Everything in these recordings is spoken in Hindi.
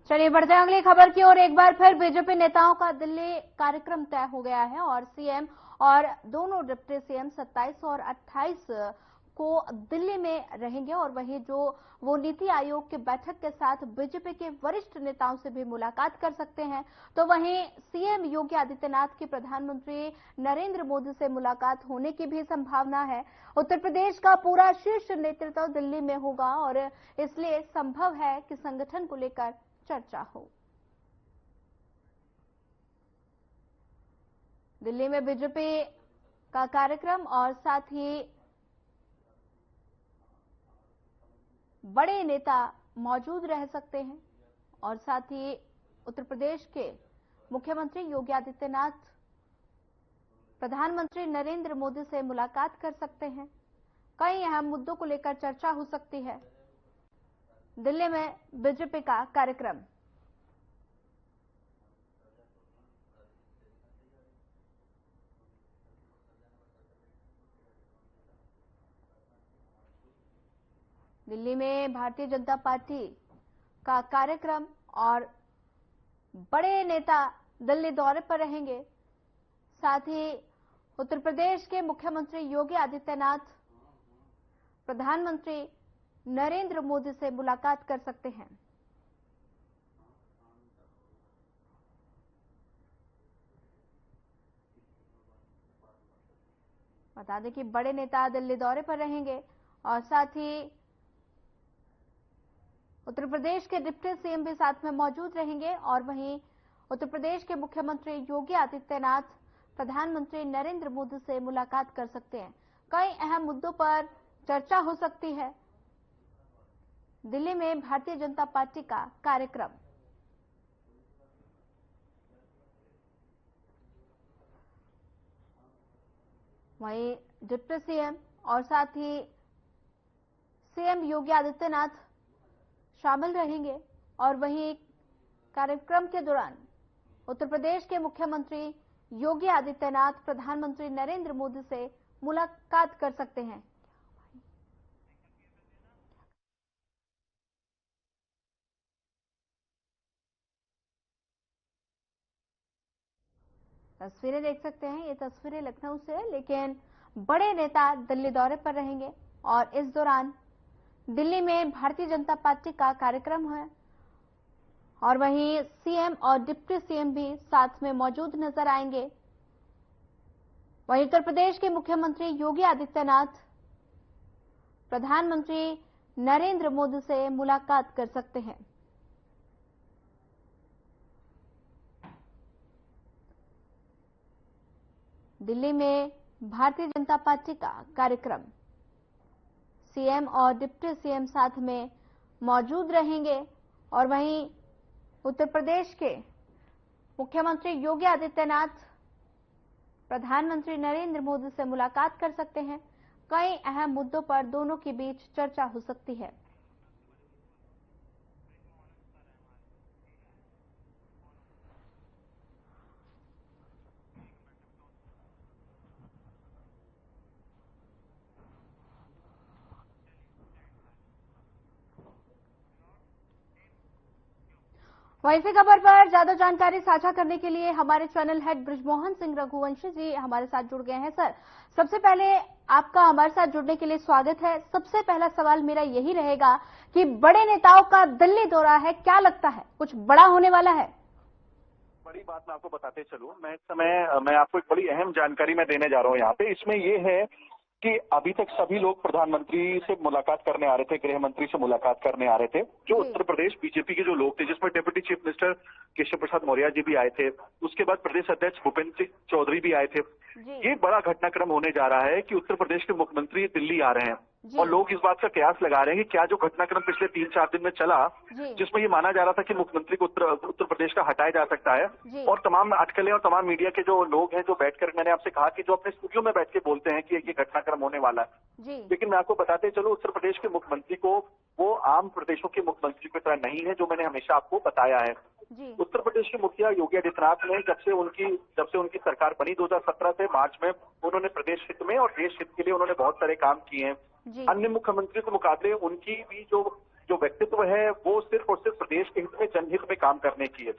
चलिए बढ़ते हैं अगली खबर की ओर। एक बार फिर बीजेपी नेताओं का दिल्ली कार्यक्रम तय हो गया है और सीएम और दोनों डिप्टी सीएम 27 और 28 को दिल्ली में रहेंगे और वहीं जो वो नीति आयोग की बैठक के साथ बीजेपी के वरिष्ठ नेताओं से भी मुलाकात कर सकते हैं। तो वहीं सीएम योगी आदित्यनाथ की प्रधानमंत्री नरेंद्र मोदी से मुलाकात होने की भी संभावना है। उत्तर प्रदेश का पूरा शीर्ष नेतृत्व दिल्ली में होगा और इसलिए संभव है कि संगठन को लेकर चर्चा हो। दिल्ली में बीजेपी का कार्यक्रम और साथ ही बड़े नेता मौजूद रह सकते हैं और साथ ही उत्तर प्रदेश के मुख्यमंत्री योगी आदित्यनाथ प्रधानमंत्री नरेंद्र मोदी से मुलाकात कर सकते हैं। कई अहम मुद्दों को लेकर चर्चा हो सकती है। दिल्ली में बीजेपी का कार्यक्रम। दिल्ली में भारतीय जनता पार्टी का कार्यक्रम और बड़े नेता दिल्ली दौरे पर रहेंगे। साथ ही उत्तर प्रदेश के मुख्यमंत्री योगी आदित्यनाथ प्रधानमंत्री नरेंद्र मोदी से मुलाकात कर सकते हैं। बता दें कि बड़े नेता दिल्ली दौरे पर रहेंगे और साथ ही उत्तर प्रदेश के डिप्टी सीएम भी साथ में मौजूद रहेंगे और वहीं उत्तर प्रदेश के मुख्यमंत्री योगी आदित्यनाथ प्रधानमंत्री नरेंद्र मोदी से मुलाकात कर सकते हैं। कई अहम मुद्दों पर चर्चा हो सकती है। दिल्ली में भारतीय जनता पार्टी का कार्यक्रम। वहीं डिप्टी सीएम और साथ ही सीएम योगी आदित्यनाथ शामिल रहेंगे और वहीं कार्यक्रम के दौरान उत्तर प्रदेश के मुख्यमंत्री योगी आदित्यनाथ प्रधानमंत्री नरेंद्र मोदी से मुलाकात कर सकते हैं। तस्वीरें देख सकते हैं, ये तस्वीरें लखनऊ से है, लेकिन बड़े नेता दिल्ली दौरे पर रहेंगे और इस दौरान दिल्ली में भारतीय जनता पार्टी का कार्यक्रम है और वहीं सीएम और डिप्टी सीएम भी साथ में मौजूद नजर आएंगे। वहीं उत्तर प्रदेश के मुख्यमंत्री योगी आदित्यनाथ प्रधानमंत्री नरेंद्र मोदी से मुलाकात कर सकते हैं। दिल्ली में भारतीय जनता पार्टी का कार्यक्रम। सीएम और डिप्टी सीएम साथ में मौजूद रहेंगे और वहीं उत्तर प्रदेश के मुख्यमंत्री योगी आदित्यनाथ प्रधानमंत्री नरेंद्र मोदी से मुलाकात कर सकते हैं। कई अहम मुद्दों पर दोनों के बीच चर्चा हो सकती है। वहीं इसी खबर पर ज्यादा जानकारी साझा करने के लिए हमारे चैनल हेड ब्रिजमोहन सिंह रघुवंशी जी हमारे साथ जुड़ गए हैं। सर, सबसे पहले आपका हमारे साथ जुड़ने के लिए स्वागत है। सबसे पहला सवाल मेरा यही रहेगा कि बड़े नेताओं का दिल्ली दौरा है, क्या लगता है कुछ बड़ा होने वाला है? बड़ी बात मैं आपको बताते चलूं, मैं आपको एक बड़ी अहम जानकारी मैं देने जा रहा हूं यहाँ पे। इसमें ये है कि अभी तक सभी लोग प्रधानमंत्री से मुलाकात करने आ रहे थे, गृह मंत्री से मुलाकात करने आ रहे थे। जो उत्तर प्रदेश बीजेपी के जो लोग थे, जिसमें deputy chief minister Keshav Prasad Maurya ji भी आए थे, उसके बाद प्रदेश अध्यक्ष भूपेंद्र सिंह चौधरी भी आए थे। ये बड़ा घटनाक्रम होने जा रहा है कि उत्तर प्रदेश के मुख्यमंत्री दिल्ली आ रहे हैं और लोग इस बात का कयास लगा रहे हैं कि क्या जो घटनाक्रम पिछले 3-4 दिन में चला, जिसमें ये माना जा रहा था कि मुख्यमंत्री को उत्तर प्रदेश का हटाया जा सकता है और तमाम अटकलें और तमाम मीडिया के जो लोग हैं जो बैठकर, मैंने आपसे कहा कि जो अपने स्टूडियो में बैठ के बोलते हैं कि ये घटनाक्रम होने वाला है, लेकिन मैं आपको बताते चलूं उत्तर प्रदेश के मुख्यमंत्री को वो आम प्रदेशों के मुख्यमंत्री की तरह नहीं है, जो मैंने हमेशा आपको बताया है। उत्तर प्रदेश के मुखिया योगी आदित्यनाथ ने जब से उनकी सरकार बनी 2017 से मार्च में, उन्होंने प्रदेश हित में और देश हित के लिए उन्होंने बहुत सारे काम किए हैं। अन्य मुख्यमंत्री के मुकाबले उनकी भी जो जो व्यक्तित्व है वो सिर्फ और सिर्फ प्रदेश के हित में, जनहित में काम करने की है।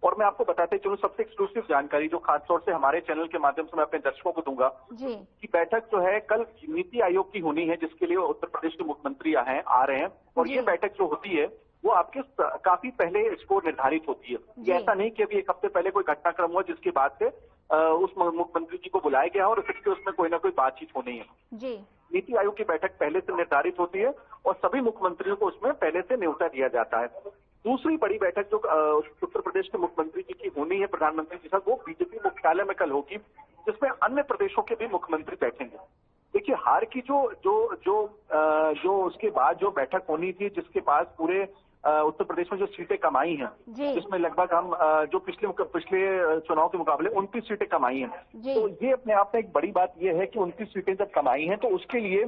और मैं आपको बताते चलूं सबसे एक्सक्लूसिव जानकारी जो खासतौर से हमारे चैनल के माध्यम से मैं अपने दर्शकों को दूंगा जी। कि बैठक जो है कल नीति आयोग की होनी है, जिसके लिए उत्तर प्रदेश के मुख्यमंत्री आ रहे हैं। और ये बैठक जो होती है वो आपके काफी पहले इसको निर्धारित होती है। ये ऐसा नहीं कि अभी एक हफ्ते पहले कोई घटनाक्रम हुआ जिसके बाद से उस मुख्यमंत्री जी को बुलाया गया और फिर उसमें कोई ना कोई बातचीत होनी है। जी। नीति आयोग की बैठक पहले से निर्धारित होती है और सभी मुख्यमंत्रियों को उसमें पहले से न्योता दिया जाता है। दूसरी बड़ी बैठक जो उत्तर प्रदेश के मुख्यमंत्री जी की होनी है प्रधानमंत्री के साथ, वो बीजेपी मुख्यालय में कल होगी, जिसमें अन्य प्रदेशों के भी मुख्यमंत्री बैठेंगे। देखिए, हार की जो उसके बाद जो बैठक होनी थी, जिसके पास पूरे उत्तर प्रदेश में जो सीटें कमाई हैं, जिसमें लगभग हम जो पिछले चुनाव के मुकाबले 29 सीटें कमाई हैं, तो ये अपने आप में एक बड़ी बात ये है कि 29 सीटें जब कमाई हैं तो उसके लिए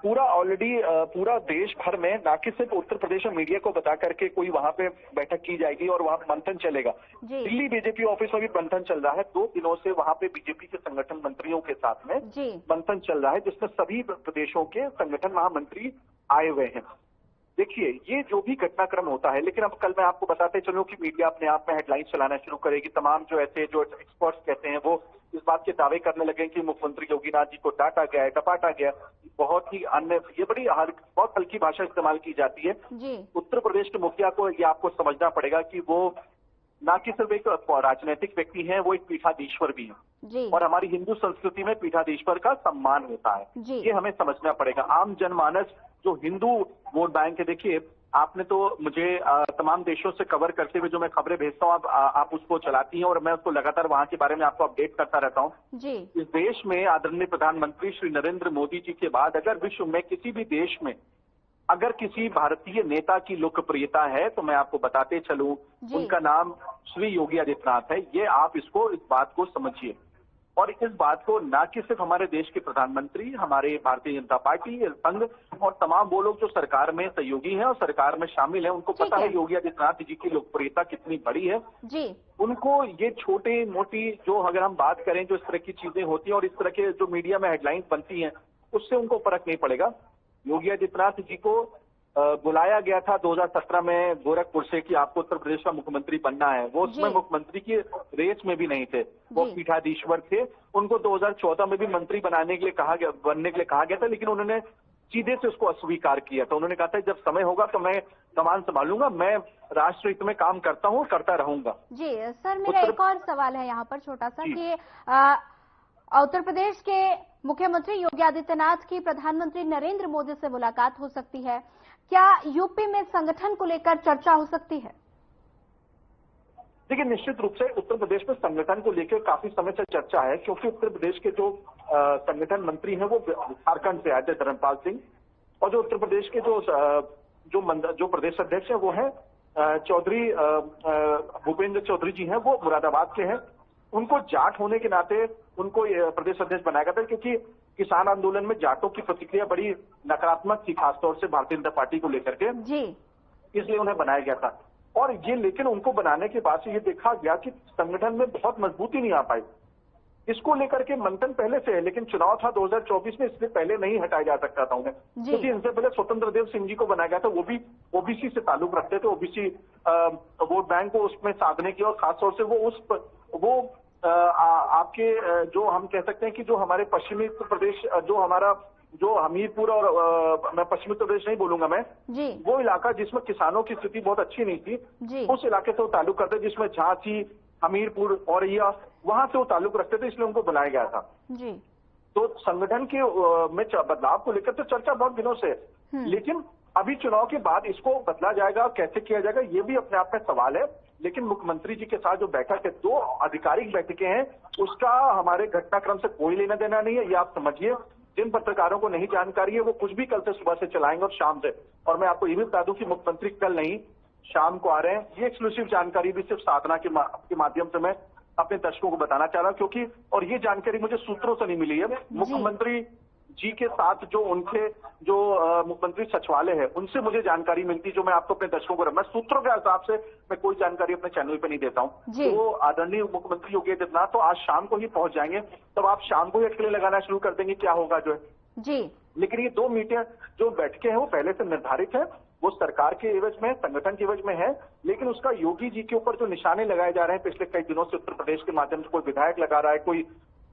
पूरा देश भर में, ना कि सिर्फ उत्तर प्रदेश में मीडिया को बता करके कोई वहां पे बैठक की जाएगी और वहां मंथन चलेगा। दिल्ली बीजेपी ऑफिस में भी मंथन चल रहा है। 2 दिनों से वहां पे बीजेपी के संगठन मंत्रियों के साथ में मंथन चल रहा है, जिसमें सभी प्रदेशों के संगठन महामंत्री आए हुए हैं। देखिए, ये जो भी घटनाक्रम होता है, लेकिन अब कल मैं आपको बताते चलूं कि मीडिया अपने आप में हेडलाइंस चलाना शुरू करेगी। तमाम जो एक्सपर्ट्स कहते हैं वो इस बात के दावे करने लगे कि मुख्यमंत्री योगीनाथ जी को डांटा गया है, टपाटा गया। बहुत ही बहुत हल्की भाषा इस्तेमाल की जाती है। उत्तर प्रदेश के मुखिया को ये आपको समझना पड़ेगा कि वो ना कि सिर्फ एक राजनीतिक व्यक्ति है, वो एक पीठाधीश्वर भी है। और हमारी हिंदू संस्कृति में पीठाधीश्वर का सम्मान होता है, ये हमें समझना पड़ेगा। आम जनमानस जो हिंदू वोट बैंक है, देखिए आपने तो मुझे तमाम देशों से कवर करते हुए जो मैं खबरें भेजता हूँ, आप उसको चलाती हैं और मैं उसको लगातार वहां के बारे में आपको अपडेट करता रहता हूँ। इस देश में आदरणीय प्रधानमंत्री श्री नरेंद्र मोदी जी के बाद अगर विश्व में किसी भी देश में अगर किसी भारतीय नेता की लोकप्रियता है तो मैं आपको बताते चलूं, उनका नाम श्री योगी आदित्यनाथ है। ये आप इस बात को समझिए। और इस बात को ना कि सिर्फ हमारे देश के प्रधानमंत्री, हमारे भारतीय जनता पार्टी, संघ और तमाम वो लोग जो सरकार में सहयोगी हैं और सरकार में शामिल हैं, उनको पता है योगी आदित्यनाथ जी की लोकप्रियता कितनी बड़ी है। उनको ये छोटी मोटी जो अगर हम बात करें, जो इस तरह की चीजें होती हैं और इस तरह के जो मीडिया में हेडलाइंस बनती हैं, उससे उनको फर्क नहीं पड़ेगा। योगी आदित्यनाथ जी को बुलाया गया था 2017 में गोरखपुर से कि आपको उत्तर प्रदेश का मुख्यमंत्री बनना है। वो उसमें मुख्यमंत्री की रेस में भी नहीं थे, वो पीठाधीश्वर थे। उनको 2014 में भी मंत्री बनने के लिए कहा गया था, लेकिन उन्होंने सीधे से उसको अस्वीकार किया था। उन्होंने कहा था जब समय होगा तो मैं कमान संभालूंगा, मैं राष्ट्र हित में काम करता हूँ, करता रहूंगा। जी सर, मेरा एक और सवाल है यहाँ पर छोटा सा कि उत्तर प्रदेश के मुख्यमंत्री योगी आदित्यनाथ की प्रधानमंत्री नरेंद्र मोदी से मुलाकात हो सकती है, क्या यूपी में संगठन को लेकर चर्चा हो सकती है? देखिए, निश्चित रूप से उत्तर प्रदेश में संगठन को लेकर काफी समय से चर्चा है, क्योंकि उत्तर प्रदेश के जो संगठन मंत्री हैं वो झारखंड से आए थे, धर्मपाल सिंह, और जो उत्तर प्रदेश के जो प्रदेश अध्यक्ष हैं वो हैं चौधरी भूपेंद्र चौधरी जी हैं, वो मुरादाबाद के हैं। उनको जाट होने के नाते उनको प्रदेश अध्यक्ष बनाया गया था, क्योंकि किसान आंदोलन में जाटों की प्रतिक्रिया बड़ी नकारात्मक थी, खासतौर से भारतीय जनता पार्टी को लेकर के, इसलिए उन्हें बनाया गया था। और ये लेकिन उनको बनाने के बाद से ये देखा गया कि संगठन में बहुत मजबूती नहीं आ पाई। इसको लेकर के मंथन पहले से है, लेकिन चुनाव था 2024 में, इसलिए पहले नहीं हटाया जा सकता था उन्हें, क्योंकि इनसे पहले स्वतंत्र देव सिंह जी को बनाया गया था। वो भी ओबीसी से ताल्लुक रखते थे, ओबीसी वोट बैंक को उसमें साधने की, और खासतौर से वो आपके जो हम कह सकते हैं कि जो हमारे पश्चिमी उत्तर प्रदेश, जो हमीरपुर और मैं पश्चिमी उत्तर प्रदेश नहीं बोलूंगा मैं, वो इलाका जिसमें किसानों की स्थिति बहुत अच्छी नहीं थी, उस इलाके से वो ताल्लुक करते, जिसमें झांसी, हमीरपुर, औरैया, वहां से वो ताल्लुक रखते थे, इसलिए उनको बनाया गया था। तो संगठन के में बदलाव को लेकर तो चर्चा बहुत दिनों से, लेकिन अभी चुनाव के बाद इसको बदला जाएगा, कैसे किया जाएगा, ये भी अपने आप में सवाल है। लेकिन मुख्यमंत्री जी के साथ जो बैठक है, 2 आधिकारिक बैठकें हैं, उसका हमारे घटनाक्रम से कोई लेना देना नहीं है, ये आप समझिए। जिन पत्रकारों को नहीं जानकारी है वो कुछ भी कल से सुबह से चलाएंगे और शाम से। और मैं आपको ये भी बता दूं कि मुख्यमंत्री कल नहीं, शाम को आ रहे हैं। ये एक्सक्लूसिव जानकारी भी सिर्फ साधना के माध्यम से मैं अपने दर्शकों को बताना चाह रहा हूं, क्योंकि और ये जानकारी मुझे सूत्रों से नहीं मिली है। मुख्यमंत्री जी के साथ जो उनके मुख्यमंत्री सचिवालय है, उनसे मुझे जानकारी मिलती, जो मैं आपको अपने दर्शकों को, मैं सूत्रों के हिसाब से मैं कोई जानकारी अपने चैनल पे नहीं देता हूं। तो आदरणीय मुख्यमंत्री योगी आदित्यनाथ तो आज शाम को ही पहुंच जाएंगे, तब आप शाम को ही अटकलें लगाना शुरू कर देंगे क्या होगा जो है। लेकिन ये 2 मीटिंग जो बैठकें हैं वो पहले से निर्धारित है, वो सरकार के एवज में, संगठन के एवज में है, लेकिन उसका योगी जी के ऊपर जो निशाने लगाए जा रहे हैं पिछले कई दिनों से उत्तर प्रदेश के माध्यम से, कोई विधायक लगा रहा है, कोई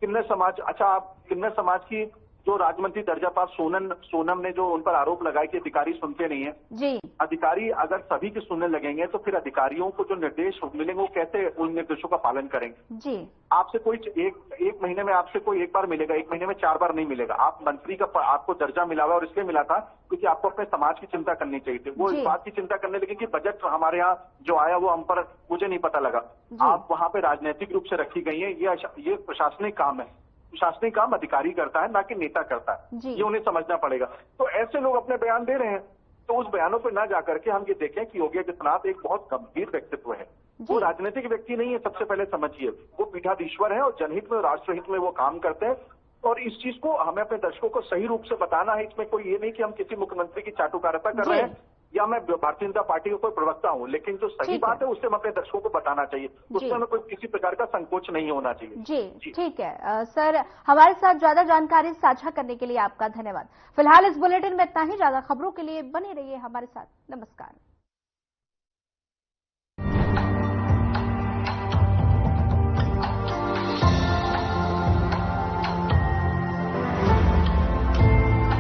किन्नर समाज, अच्छा आप किन्नर समाज की जो राज्य मंत्री दर्जा प्राप्त सोनम ने जो उन पर आरोप लगाया कि अधिकारी सुनते नहीं है जी। अधिकारी अगर सभी के सुनने लगेंगे तो फिर अधिकारियों को जो निर्देश मिलेंगे वो कैसे उन निर्देशों का पालन करेंगे। जी। आपसे कोई एक महीने में आपसे कोई एक बार मिलेगा, एक महीने में 4 बार नहीं मिलेगा। आप मंत्री का आपको दर्जा मिला हुआ और इसलिए मिला था क्योंकि आपको अपने समाज की चिंता करनी चाहिए थी। वो इस बात की चिंता करने लगे कि बजट हमारे यहाँ जो आया वो हम पर मुझे नहीं पता लगा। आप वहां पे राजनीतिक रूप से रखी गई है, ये प्रशासनिक काम है। प्रशासनिक काम अधिकारी करता है, ना कि नेता करता है। ये उन्हें समझना पड़ेगा। तो ऐसे लोग अपने बयान दे रहे हैं, तो उस बयानों पर ना जाकर के हम ये देखें कि योगी आदित्यनाथ एक बहुत गंभीर व्यक्तित्व है। वो राजनीतिक व्यक्ति नहीं है, सबसे पहले समझिए। वो पीठाधीश्वर है और जनहित में, राष्ट्रहित में वो काम करते हैं। और इस चीज को हमें अपने दर्शकों को सही रूप से बताना है। इसमें कोई ये नहीं कि हम किसी मुख्यमंत्री की चाटुकारिता कर रहे हैं या मैं भारतीय जनता पार्टी का कोई प्रवक्ता हूं, लेकिन जो सही बात है उससे हम अपने दर्शकों को बताना चाहिए। उसमें हमें कोई किसी प्रकार का संकोच नहीं होना चाहिए। जी ठीक है। सर, हमारे साथ ज्यादा जानकारी साझा करने के लिए आपका धन्यवाद। फिलहाल इस बुलेटिन में इतना ही। ज्यादा खबरों के लिए बने रहिए हमारे साथ। नमस्कार।